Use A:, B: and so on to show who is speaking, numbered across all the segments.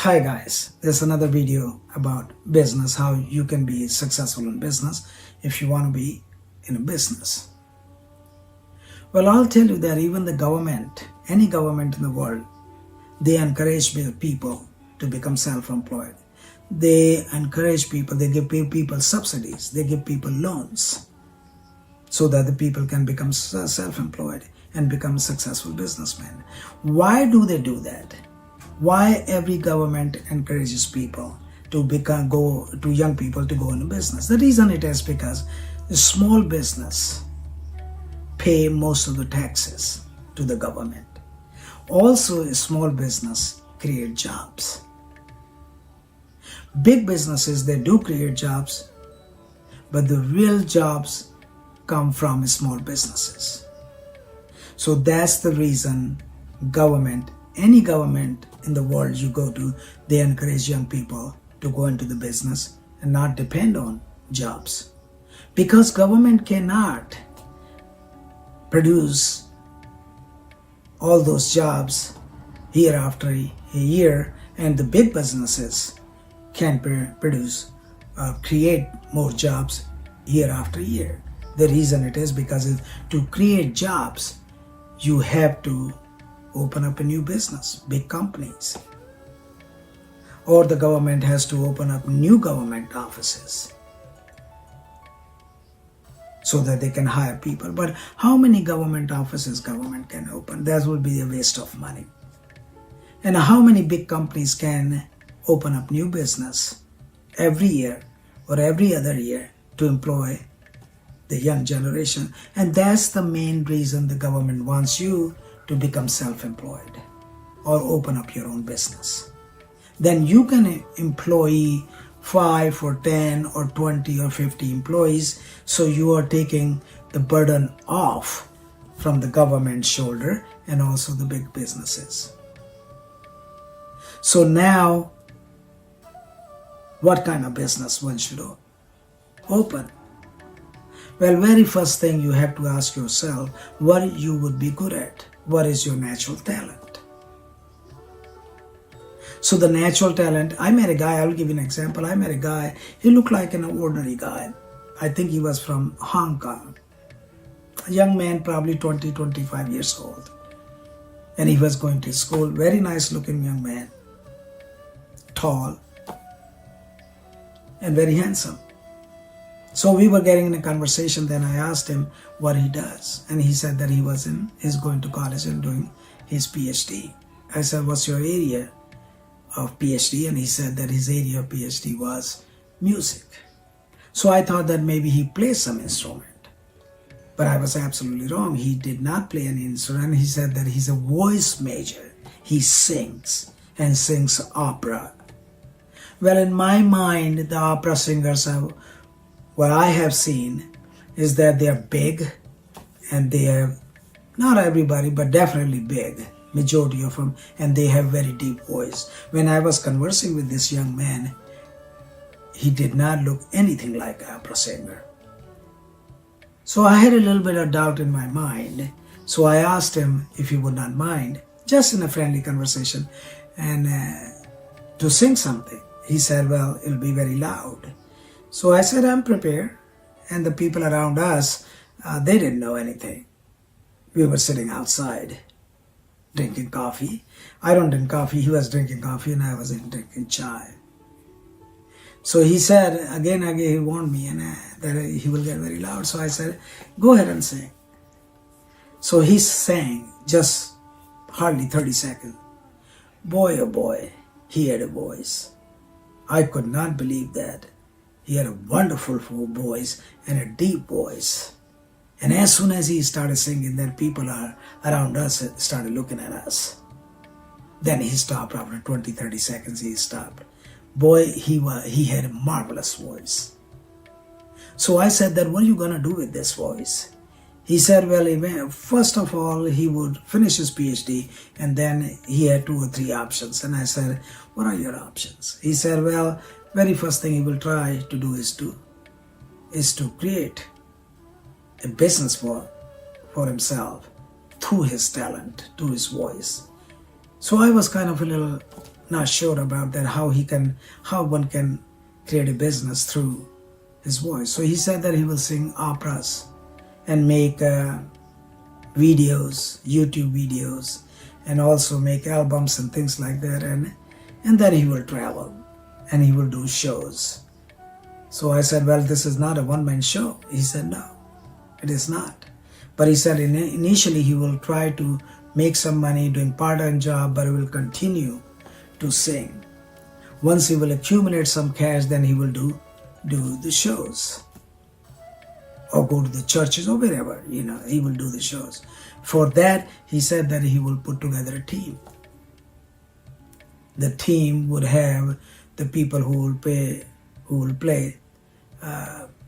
A: Hi guys, this is another video about business, how you can be successful in business if you want to be in a business. Well, I'll tell you that even the government, any government in the world, they encourage people to become self-employed. They encourage people, they give people subsidies, they give people loans so that the people can become self-employed and become successful businessmen. Why do they do that? Why every government encourages people to young people to go into business? The reason it is because a small business pay most of the taxes to the government. Also, a small business create jobs. Big businesses, they do create jobs, but the real jobs come from small businesses. So that's the reason any government in the world you go to, they encourage young people to go into the business and not depend on jobs. Because government cannot produce all those jobs year after year, and the big businesses can create more jobs year after year. The reason it is because to create jobs, you have to open up a new business, big companies. Or the government has to open up new government offices so that they can hire people. But how many government offices government can open? That would be a waste of money. And how many big companies can open up new business every year or every other year to employ the young generation? And that's the main reason the government wants you to become self-employed or open up your own business. Then you can employ 5 or 10 or 20 or 50 employees, so you are taking the burden off from the government's shoulder and also the big businesses. So now, what kind of business one should open? Well, very first thing you have to ask yourself what you would be good at. What is your natural talent? So the natural talent, I met a guy, I'll give you an example. I met a guy, he looked like an ordinary guy. I think he was from Hong Kong. A young man, probably 20, 25 years old. And he was going to school, very nice looking young man. Tall and very handsome. So we were getting in a conversation, then I asked him what he does. And he said that he's going to college and doing his PhD. I said, what's your area of PhD? And he said that his area of PhD was music. So I thought that maybe he plays some instrument. But I was absolutely wrong. He did not play any instrument. He said that he's a voice major. He sings and sings opera. Well, in my mind, the opera singers what I have seen is that they are big, and they have, not everybody, but definitely big, majority of them, and they have very deep voice. When I was conversing with this young man, he did not look anything like an opera singer. So I had a little bit of doubt in my mind. So I asked him if he would not mind, just in a friendly conversation, and to sing something. He said, well, it'll be very loud. So I said, I'm prepared. And the people around us, they didn't know anything. We were sitting outside drinking coffee. I don't drink coffee. He was drinking coffee and I was drinking chai. So he said, again, he warned me and that he will get very loud. So I said, go ahead and sing. So he sang just hardly 30 seconds. Boy, oh boy, he had a voice. I could not believe that. He had a wonderful voice and a deep voice. And as soon as he started singing, then people around us started looking at us. Then he stopped after 20, 30 seconds, he stopped. Boy, he had a marvelous voice. So I said that, what are you going to do with this voice? He said, well, first of all, he would finish his PhD, and then he had 2 or 3 options. And I said, what are your options? He said, well, very first thing he will try to do is to create a business for himself through his talent, through his voice. So I was kind of a little not sure about that, how one can create a business through his voice. So he said that he will sing operas and make videos, YouTube videos, and also make albums and things like that, and then he will travel and he will do shows. So I said, well, this is not a one-man show. He said, no, it is not. But he said initially he will try to make some money doing part-time job, but he will continue to sing. Once he will accumulate some cash, then he will do the shows or go to the churches or wherever, he will do the shows. For that, he said that he will put together a team. The team would have the people who will play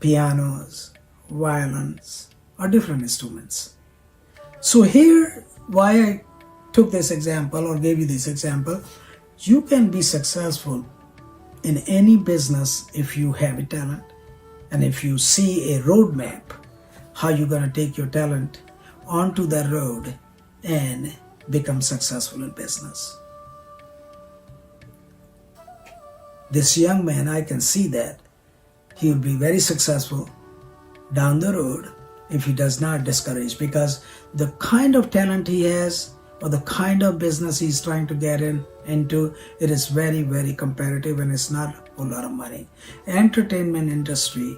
A: pianos, violins, or different instruments. So here, why I took this example or gave you this example, you can be successful in any business if you have a talent, and if you see a roadmap, how you're going to take your talent onto the road and become successful in business. This young man, I can see that he will be very successful down the road if he does not discourage, because the kind of talent he has or the kind of business he's trying to get into, it is very, very competitive and it's not a lot of money. Entertainment industry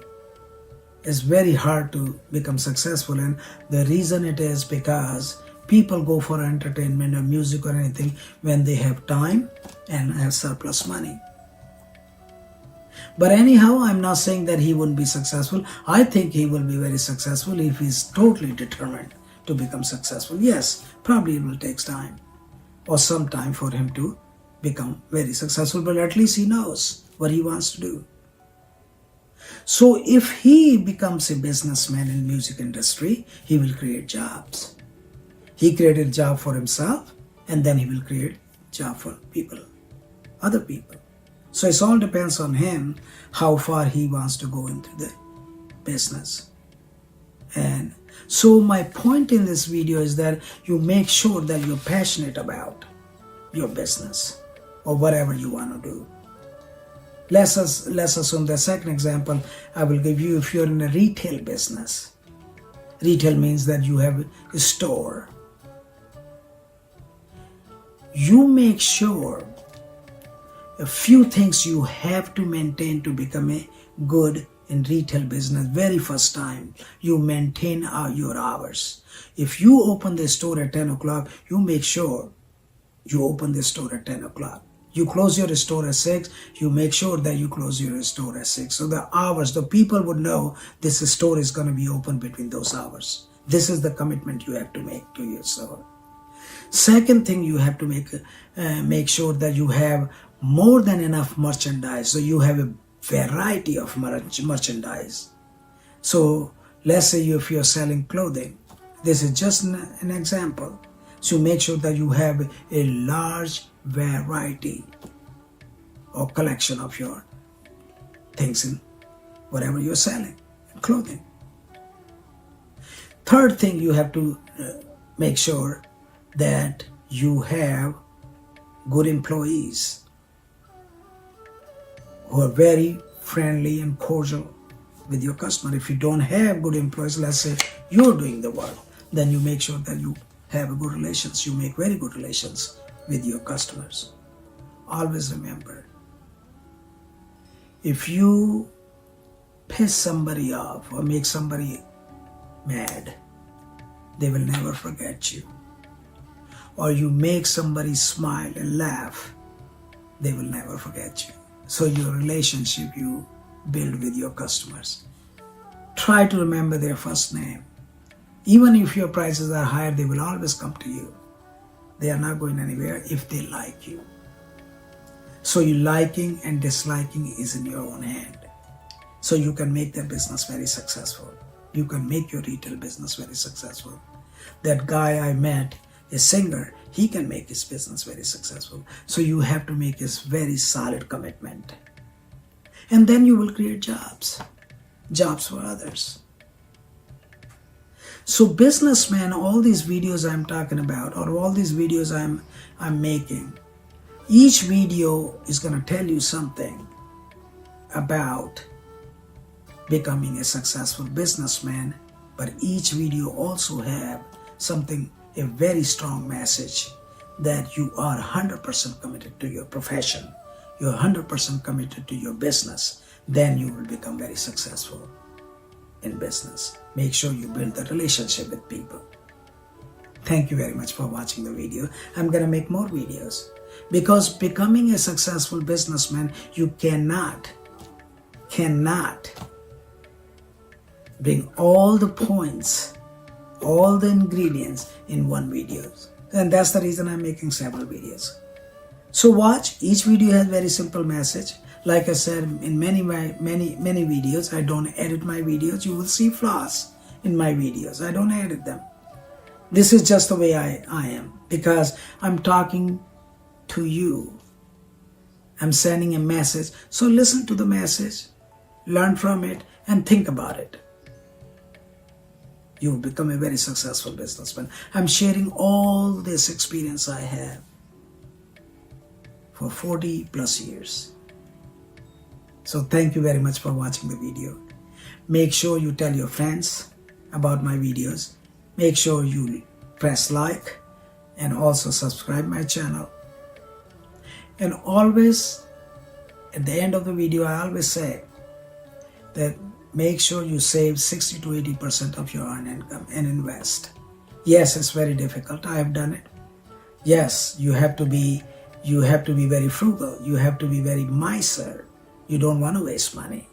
A: is very hard to become successful, and the reason it is because people go for entertainment or music or anything when they have time and have surplus money. But anyhow, I'm not saying that he wouldn't be successful. I think he will be very successful if he's totally determined to become successful. Yes, probably it will take time or some time for him to become very successful, but at least he knows what he wants to do. So if he becomes a businessman in music industry, he will create jobs. He created a job for himself, and then he will create a job for people, other people. So it all depends on him how far he wants to go into the business. And so my point in this video is that you make sure that you're passionate about your business or whatever you want to do. Let's assume the second example I will give you. If you're in a retail business, retail means that you have a store. You make sure a few things you have to maintain to become a good in retail business. Very first time, you maintain your hours. If you open the store at 10 o'clock, you make sure you open the store at 10 o'clock. You close your store at 6, you make sure that you close your store at 6. So the hours, the people would know this store is going to be open between those hours. This is the commitment you have to make to your store. Second thing you have to make sure that you have more than enough merchandise. So you have a variety of merchandise. So let's say if you're selling clothing, this is just an example. So make sure that you have a large variety or collection of your things in whatever you're selling, clothing. Third thing, you have to make sure that you have good employees who are very friendly and cordial with your customer. If you don't have good employees, let's say you're doing the work, then you make sure that you have a good relations. You make very good relations with your customers. Always remember, if you piss somebody off or make somebody mad, they will never forget you. Or you make somebody smile and laugh, they will never forget you. So your relationship you build with your customers, try to remember their first name. Even if your prices are higher, they will always come to you. They are not going anywhere if they like you. So your liking and disliking is in your own hand. So you can make that business very successful. You can make your retail business very successful. That guy I met, a singer, he can make his business very successful. So you have to make a very solid commitment. And then you will create jobs for others. So businessmen, all these videos I'm talking about, or all these videos I'm making, Each video is going to tell you something about becoming a successful businessman, but each video also have something, a very strong message that you are 100% committed to your profession, you're 100% committed to your business, then you will become very successful in business. Make sure you build the relationship with people. Thank you very much for watching the video. I'm gonna make more videos because becoming a successful businessman, you cannot bring all the points, all the ingredients in one video. And that's the reason I'm making several videos. So watch, each video has very simple message. Like I said in many videos, I don't edit my videos. You will see flaws in my videos. I don't edit them. This is just the way I am, because I'm talking to you. I'm sending a message. So listen to the message, learn from it, and think about it. You will become a very successful businessman. I'm sharing all this experience I have for 40 plus years. So thank you very much for watching the video. Make sure you tell your friends about my videos. Make sure you press like and also subscribe my channel. And always, at the end of the video, I always say that make sure you save 60 to 80% of your earned income and invest. Yes, it's very difficult. I have done it. Yes, you have to be very frugal. You have to be very miser. You don't want to waste money,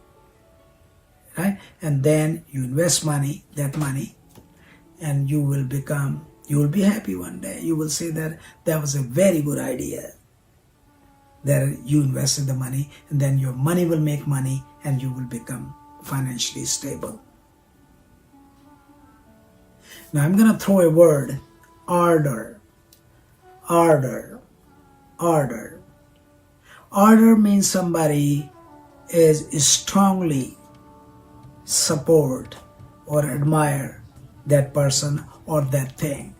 A: right? And then you invest that money, and you will be happy one day. You will say that was a very good idea, that you invested the money, and then your money will make money and you will become financially stable. Now I'm going to throw a word, order. Order. Order. Order means somebody is strongly support or admire that person or that thing.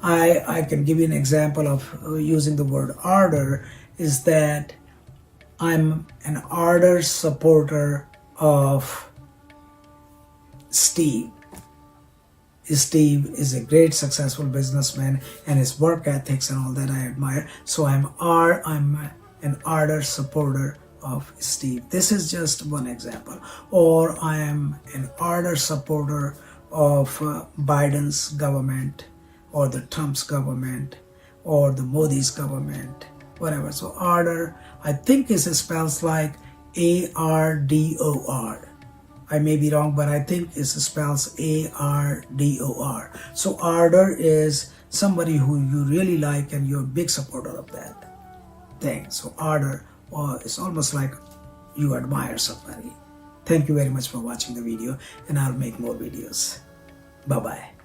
A: I can give you an example of using the word order, is that I'm an ardent supporter of Steve. Steve is a great successful businessman, and his work ethics and all that I admire. So I'm an ardent supporter of Steve. This is just one example. Or I am an ardent supporter of Biden's government, or the Trump's government, or the Modi's government, whatever. So ardor, I think is spells like ARDOR. I may be wrong, but I think it spells ARDOR. So ardor is somebody who you really like and you're a big supporter of that thing. So ardor, or it's almost like you admire somebody. Thank you very much for watching the video, and I'll make more videos. Bye-bye.